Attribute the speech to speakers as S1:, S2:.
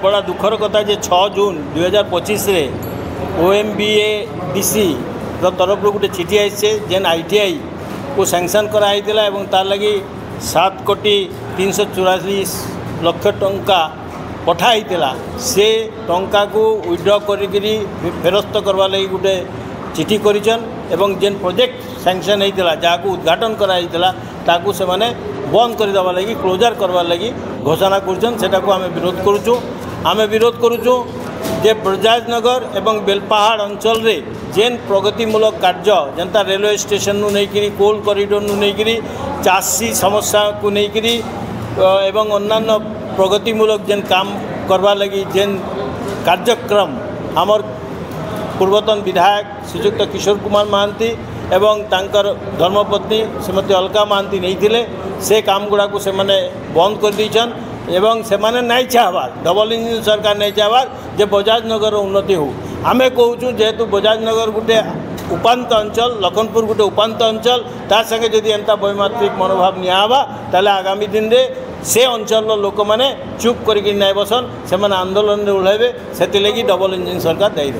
S1: बड़ा दुखर कथा जे 6 जून 2025 रे OMBADC तरफ गोटे चिठी आई जेन ITI को सैंक्शन कराई तार लगी 7 कोटी 344 लक्ष टंका पठाई से टंका को विड्रॉ करी फेरस्त करवा लगी गोटे चिठी करिछन एवं जेन प्रोजेक्ट सैंक्शन होता जहाँ उद्घाटन कराई ताकू से माने बंद करदेवा लगी क्लोजर करवा लगी घोषणा करुछन सेटा को आमे विरोध करुचु जे ब्रजराजनगर एवं बेलपाहाड़ अंचल रे जेन प्रगतिमूलक कार्य जनता रेलवे स्टेशन नु नहीं कोल कॉरिडोर नु नहीं चाषी समस्या को नहीं एवं अन्य प्रगतिमूलक जेन काम करवा लगी जेन कार्यक्रम आमर पूर्वतन विधायक श्रीजुक्त किशोर कुमार महांती एवं तांकर धर्मपत्नी श्रीमती अलका महांती नहीं थिले से काम गुड़ा को से माने बंद कर दीछन एवं से माने नहीं चाहबार डबल इंजिन सरकार नहीं चाहबार जे बजाजनगर उन्नति हो आमे कहूँ जेहेतु बजाजनगर गोटे उपांत अंचल लखनपुर गोटे उपांत अंचल तार संगे जदि एंता वैमात्रिक मनोभाव नियाबा ताले आगामी दिन रे से अंचल लोक मैंने चुप करके नहीं बसन से आंदोलन में ओह्लैबे से डबल इंजिन सरकार दे